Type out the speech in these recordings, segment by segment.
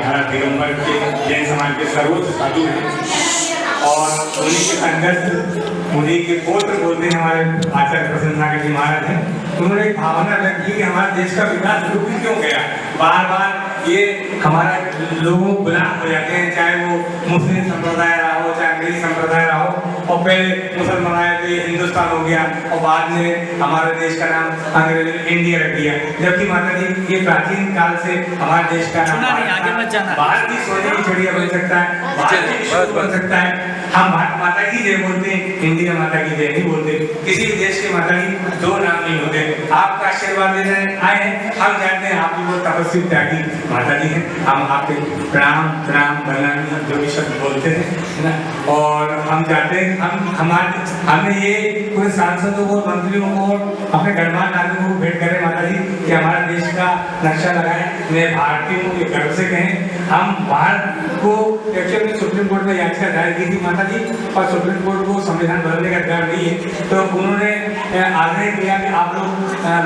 महाराज दिगंबर के जैन समाज के सर्वोच्च साधु हैं और उन्हीं के अंगत उन्हीं के पौत्र बोलते हैं हमारे आचार्य प्रसन्न नागर जी महाराज हैं। उन्होंने एक भावना व्यक्त की कि हमारे देश का विकास रुक क्यों गया, बार बार ये हमारा लोगों गुलाम हो जाते हैं, चाहे वो मुस्लिम संप्रदाय रहा हो चाहे अंग्रेजी संप्रदाय रहा हो, और पहले मुसलमान आए तो ये हिंदुस्तान हो गया और बाद में हमारे देश का नाम अंग्रेज इंडिया रख दिया, जबकि माता जी ये प्राचीन काल से हमारे देश का नाम भारत की सोने की चिड़िया बन सकता है, भारत की विश्व बन सकता है। हम भारत माता की जय बोलते हैं, इंडिया माता की जय नहीं बोलते। किसी भी देश के माता की दो नाम नहीं होते। आपका आशीर्वाद लेने आए हैं, हम जानते हैं आप भी बहुत तपस्वी त्यागी माता जी हैं, हम आपके प्रणाम प्रणाम बंदना जो भी शब्द बोलते हैं है ना, और हम चाहते हैं हमने ये पूरे सांसदों को मंत्रियों को अपने गणमान्य नागरिकों को भेंट करें माता जी कि हमारे देश का नक्शा लगाएं, मैं भारतीयों को गर्व से कहें। हम भारत को एक्चुअली सुप्रीम कोर्ट में याचिका दायर की थी माता जी, और सुप्रीम कोर्ट को संविधान बदलने का अधिकार नहीं है, तो उन्होंने आग्रह किया कि आप लोग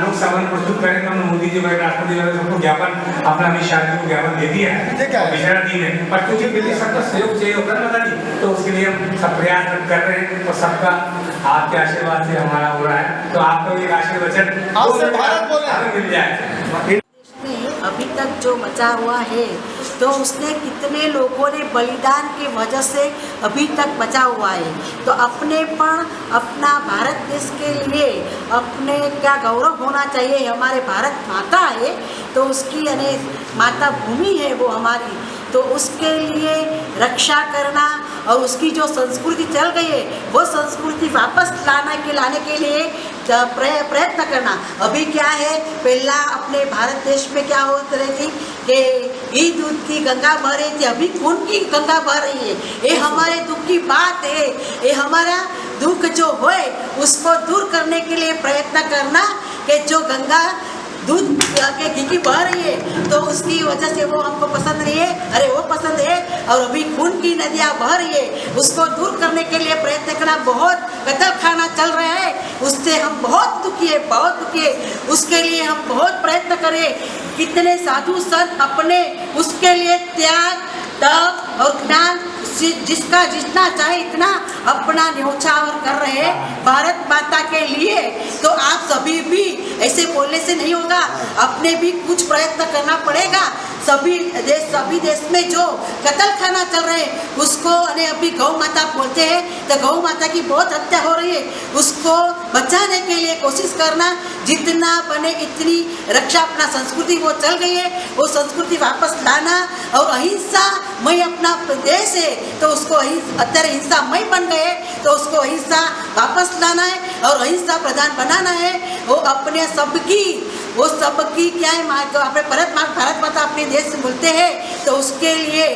लोकसभा में प्रस्तुत करें। तो मोदी जी वगैरह राष्ट्रपति वगैरह सबको ज्ञापन अपना अमित शाह जी को ज्ञापन दे दिया है, बेचारा दिन है, पर क्योंकि दिल्ली सबका सहयोग चाहिए होता है माता जी, तो उसके लिए हम सब प्रयास कर रहे हैं और सबका आपके आशीर्वाद से हमारा हो रहा है। तो आपको एक आशीर्वचन मिल जाए। अभी तक जो बचा हुआ है तो उसने कितने लोगों ने बलिदान की वजह से अभी तक बचा हुआ है, तो अपने पर अपना भारत देश के लिए अपने क्या गौरव होना चाहिए। हमारे भारत माता है तो उसकी यानी माता भूमि है वो हमारी, तो उसके लिए रक्षा करना और उसकी जो संस्कृति चल गई है वो संस्कृति वापस लाने के लिए प्रयत्न करना। अभी क्या है, पहला अपने भारत देश में क्या हो रही थी कि घी दूध की गंगा बह रही थी, अभी खून की गंगा बह रही है। ये हमारे दुख की बात है, ये हमारा दुख जो होए उसको दूर करने के लिए प्रयत्न करना कि जो गंगा दूध के घी की बह रही है तो उसकी वजह से वो हमको पसंद नहीं है, अरे वो पसंद है, और अभी खून की नदियाँ बह रही है उसको दूर करने के लिए प्रयत्न करना। बहुत कतल खाना चल रहा है, उससे हम बहुत दुखी है, बहुत दुखी है, उसके लिए हम बहुत प्रयत्न करें। कितने साधु संत अपने उसके लिए त्याग तप और ज्ञान जिसका जितना चाहे इतना अपना न्योछावर कर रहे हैं भारत माता के लिए। तो आप सभी भी ऐसे बोलने से नहीं होगा, अपने भी कुछ प्रयत्न करना पड़ेगा। सभी देश में जो कत्ल खाना चल रहे हैं उसको अभी गौ माता बोलते हैं, तो गौ माता की बहुत हत्या हो रही है, उसको बचाने के लिए कोशिश करना, जितना बने इतनी रक्षा। अपना संस्कृति वो चल गई है, वो संस्कृति वापस लाना, और अहिंसा मई अपना देश है तो उसको अत्यारे हिंसामय बन गए तो उसको अहिंसा वापस लाना है और अहिंसा प्रधान बनाना है। वो अपने सबकी क्या है अपने भारत माता अपने देश से बोलते हैं, तो उसके लिए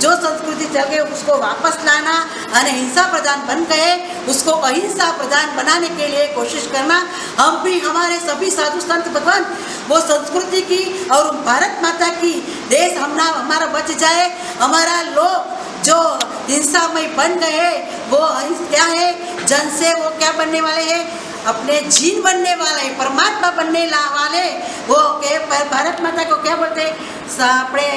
जो संस्कृति चल गई उसको वापस लाना, अहिंसा प्रधान बन गए उसको अहिंसा प्रधान बनाने के लिए कोशिश करना। हम भी हमारे सभी साधु संत भगवान वो संस्कृति की और भारत माता की देश हमारा बच जाए। हमारा लोग जो हिंसामय बन गए वो क्या है, जन से वो क्या बनने वाले हैं, अपने जीन बनने वाले, परमात्मा बनने वाले। वो भारत माता को क्या बोलते हैं, अपने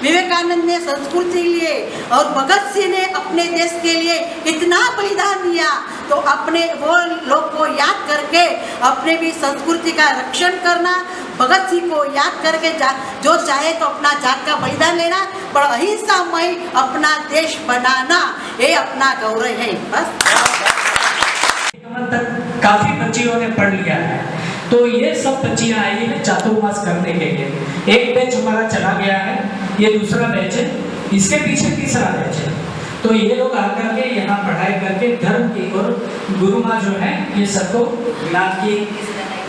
विवेकानंद ने संस्कृति लिए और भगत सिंह ने अपने देश के लिए इतना बलिदान दिया, तो अपने वो लोग को याद करके अपने भी संस्कृति का रक्षण करना। भगत सिंह को याद करके जो चाहे तो अपना जान का बलिदान लेना, पर अहिंसामय अपना देश बनाना, ये अपना गौरव है। बस तक काफी बच्चियों ने पढ़ लिया है, तो ये सब बच्चियां आई है चातुर्मास करने के लिए। एक बैच हमारा चला गया है, ये दूसरा बैच है, इसके पीछे तीसरा बैच है। तो ये लोग आकर के यहाँ पढ़ाई करके धर्म की और गुरु माँ जो है ये सबको ज्ञान की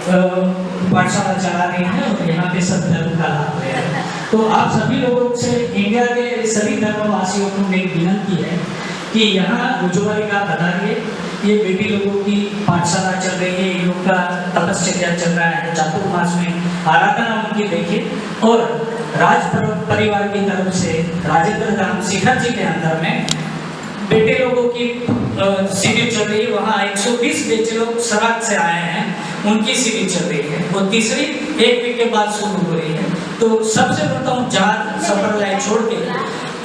पाठशाला चला रही है और यहाँ पे सब धर्म का लाभ ले रहे हैं। तो आप सभी लोगों से, इंडिया के सभी धर्मवासियों को मेरी विनती है कि यहाँ रुजुवारी का पधारिए। ये बेटी लोगों की पाठशाला चल रही है, इन लोग का तपस्या चल रहा है चातुर्मास में, आराधना उनकी देखिए। और राज परिवार की तरफ से राजेंद्र धाम शिखर जी के अंदर में बेटे लोगों की शिविर चल रही है, वहाँ 120 बेटे लोग सराक से आए हैं, उनकी शिविर चल रही है, वो तीसरी 1 वीक के बाद शुरू हो रही है। तो सबसे प्रथम जात संप्रदाय छोड़ के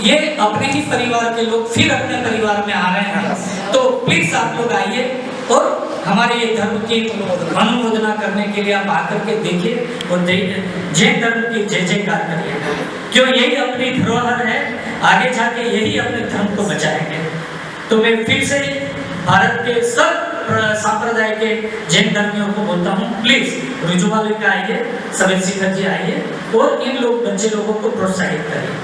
ये अपने ही परिवार के लोग फिर अपने परिवार में आ रहे हैं, तो प्लीज आप लोग आइए और हमारे ये धर्म की अनुमोदना करने के लिए आप आकर के देखिए और जैन धर्म की जय जयकार करिए, क्यों यही अपनी धरोहर है, आगे जाके यही अपने धर्म को बचाएंगे। तो मैं फिर से भारत के सब संप्रदाय के जैन धर्मियों को बोलता हूँ, प्लीज रुजुवाली का आइए, सभी शिखर जी आइए और इन लोग बच्चे लोगों को प्रोत्साहित करिए।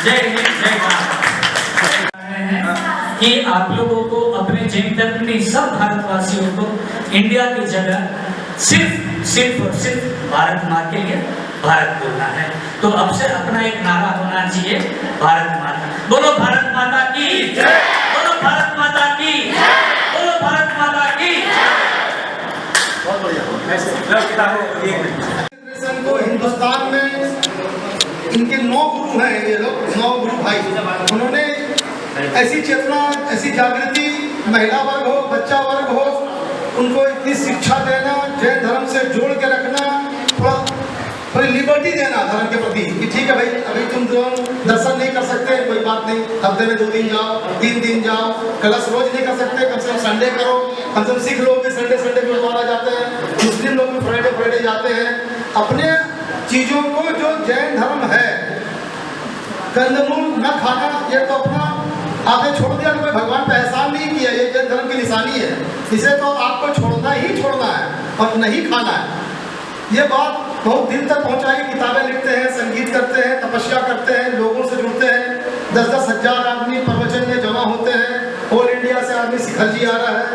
जय हिंद, जय भारत। कि आप लोगों को अपने जैन धर्म में सब भारतवासियों को इंडिया की जगह सिर्फ और सिर्फ भारत माँ के लिए भारत बोलना है। तो अब से अपना एक नारा होना चाहिए, भारत माता। बोलो भारत माता की जय, बोलो भारत माता की जय, बोलो भारत माता की बहुत बढ़िया। को हिंदुस्तान में इनके 9 गुरु हैं, ये लोग 9 गुरु भाई, उन्होंने ऐसी चेतना, ऐसी जागृति, महिला वर्ग हो, बच्चा वर्ग हो, उनको इतनी शिक्षा देना, जैन धर्म से जोड़ के रखना, थोड़ी लिबर्टी देना धर्म के प्रति कि ठीक है भाई, अभी तुम दर्शन नहीं कर सकते, कोई बात नहीं, हफ्ते में 2 दिन जाओ, 3 दिन जाओ, कलश रोज नहीं कर सकते, कम से कम संडे करो। कम से कम सिख लोग भी संडे गुरुद्वारा जाते हैं, मुस्लिम लोग भी फ्राइडे जाते हैं। अपने चीज़ों को, जो जैन धर्म है, कंदमूल न खाना, ये तो अपना आपने छोड़ दिया, कोई भगवान पे एहसान नहीं किया, ये जैन धर्म की निशानी है, इसे तो आपको छोड़ना है और नहीं खाना है। ये बात बहुत दिल तक पहुंचाई, किताबें लिखते हैं, संगीत करते हैं, तपस्या करते हैं, लोगों से जुड़ते हैं, 10-10 हज़ार आदमी प्रवचन में जमा होते हैं। ऑल इंडिया से आदमी शिखर जी आ रहा है,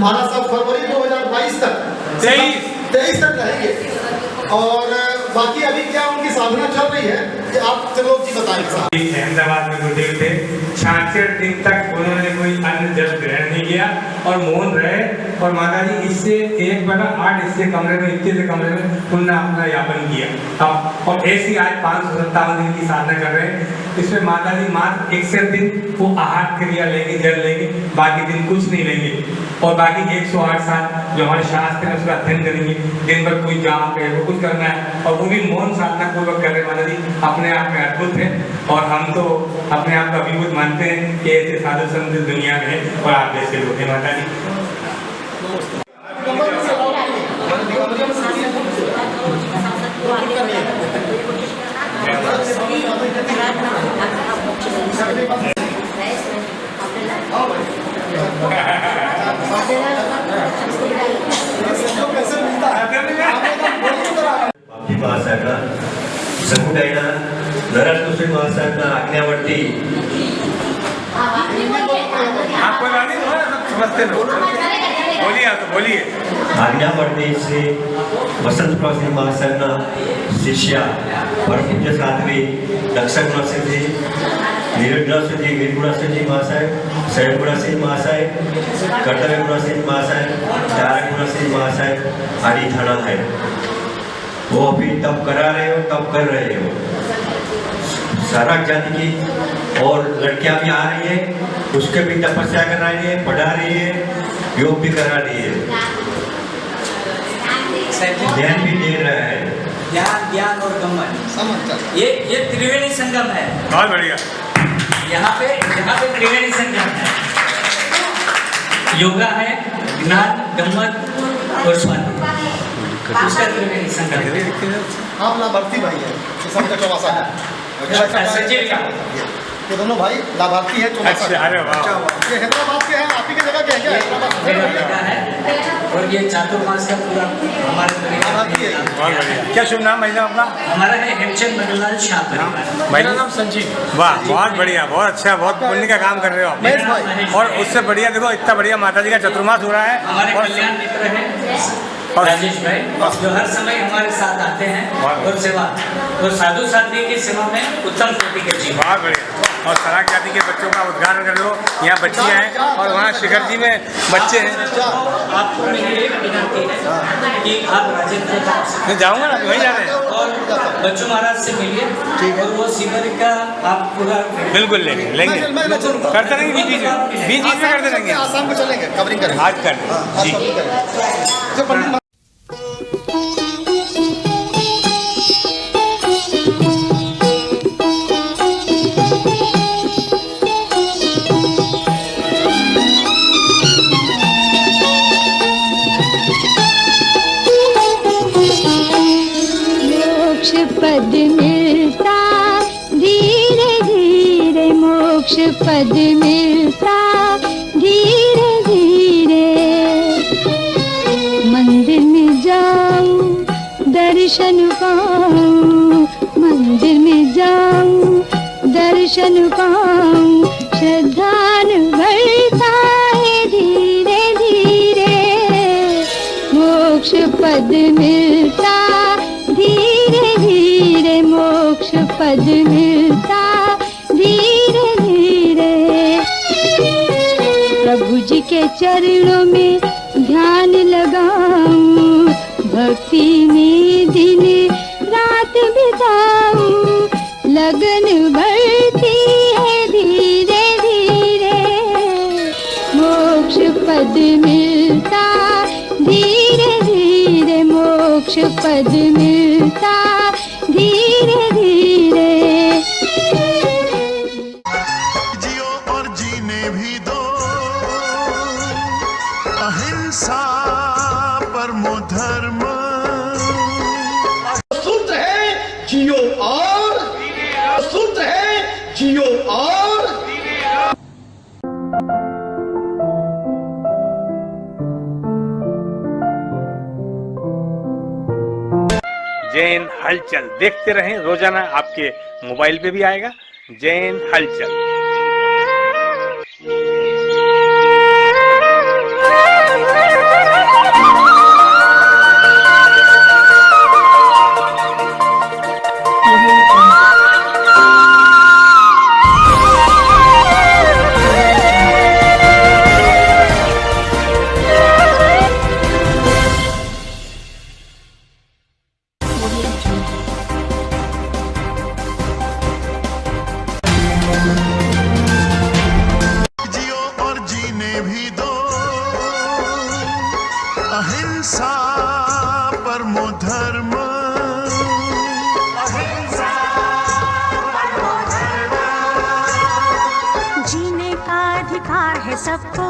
महाराज साहब फरवरी 2022 तक 23 तक रहेंगे। और बाकी अभी क्या उनकी साधना चल रही है, कि आप त्रिलोक जी बताएंगे। अहमदाबाद में गुरुदेव थे, 66 दिन तक उन्होंने कोई अन्न जल ग्रहण नहीं किया और मौन रहे। और माता जी इससे 1/8 इससे कमरे में, इतने से कमरे में उन्होंने अपना यापन किया। और ऐसी आज 557 दिन की साधना कर रहे हैं। इसमें माता जी मात्र 61 दिन वो आहार क्रिया लेंगे, जल लेंगे, बाकी दिन कुछ नहीं लेंगे। और बाकी 108 साल जो हमारे शास्त्र है उसका अध्ययन करेंगे, दिन भर कोई जाप है, वो कुछ करना है, और वो भी मौन साधना पूर्वक कर रहे। माता जी अपने आप में अद्भुत है, और हम तो अपने आप का अभिभूत मानते हैं कि ऐसे साधु संत दुनिया में है, और आप जैसे लोग हैं। माता जी महासाहेबांना, समुदायांना, नराधम महासाहेबांना आज्ञावरती आपको समझते ना, बोलिए, आप तो बोलिए। आज्ञावरती श्री वसंत प्रसाद महासाहेबांना शिष्या परमपूज्य साध्वी दक्षिण जी, निरुद्रासजी, वीरगुणासजी महासाहेब, शरणगुणासजी महासाहेब, कर्तव्यगुणासजी महासाहेब, त्यागगुणासजी महासाहेब आदि थाना है, वो अभी तब करा रहे हो, तब कर रहे हो। सारा जाति की और लड़कियां भी आ रही है, उसके भी तपस्या कर रही है, पढ़ा रही है, योग भी करा रही है, ध्यान भी दे रहा है। ज्ञान और गमन, ये त्रिवेणी संगम है। बहुत बढ़िया। यहाँ पे त्रिवेणी संगम है, योगा है, ज्ञान, गम्मत और स्वास्थ्य, उसका त्रिवेणी संगम है। आप लाभार्थी भाई है, सबका चौवासा है, सचिव का ये दोनों भाई लाभार्थी है। अच्छा, अरे वाह। ये हैदराबाद के हैं, आप ही की जगह के हैं क्या? मेरा बेटा है, और ये चातुर्मास का पूरा हमारे परिवार में है। बहुत बढ़िया। क्या शुभ नाम महिला अपना? हमारा है हेमचंद मंगललाल शाह परिवार। मेरा नाम संजीव। वाह, बहुत बढ़िया, बहुत अच्छा, बहुत पुण्य का काम कर रहे हो आप। मेरा नाम महेश। और उससे बढ़िया देखो, इतना बढ़िया माता जी का चतुर्मास हो रहा है। हमारे और कल्याण मित्र हैं राजेश भाई, जो हर समय हमारे साथ आते हैं और सेवा और साधु साध्वी की सेवा में उत्तम कोटि के जीवन। बहुत बढ़िया। और सराक जाति के बच्चों का उद्घाटन कर लो। यहाँ बच्चियाँ हैं और वहाँ शिखर जी में बच्चे हैं। आपको मेरी एक विनती है कि आप राजेंद्र साहब मैं जाऊँगा ना, वहीं जा रहे हैं और बच्चू महाराज से मिलिए और वो शिविर का आप पूरा बिल्कुल लेंगे करते रहेंगे बीच में करते रहेंगे। आसाम को चलेंगे, कवरिंग करेंगे आज कर जी। पद मिलता धीरे धीरे, मोक्ष पद मिलता धीरे धीरे। मंदिर में जाऊं दर्शन पाऊं, मंदिर में जाऊं दर्शन पाऊं, श्रद्धान बढ़ता है धीरे धीरे। मोक्ष पद मिलता धीरे धीरे, मोक्ष पद मिलता धीरे धीरे। प्रभु जी के चरणों में ध्यान लगाऊं, भक्ति में दिन रात बिताऊं, लगन बढ़ती है धीरे धीरे। मोक्ष पद मिलता धीरे धीरे, मोक्ष पद मिलता धीरे धीरे। जियो और जीने भी दो, अहिंसा परमो धर्म। सूत्र है जियो और, सूत्र है जियो और। जैन हलचल देखते रहें, रोजाना आपके मोबाइल पे भी आएगा जैन हलचल। जियो और जीने भी दो, अहिंसा परमो धर्म। जीने का अधिकार है सबको।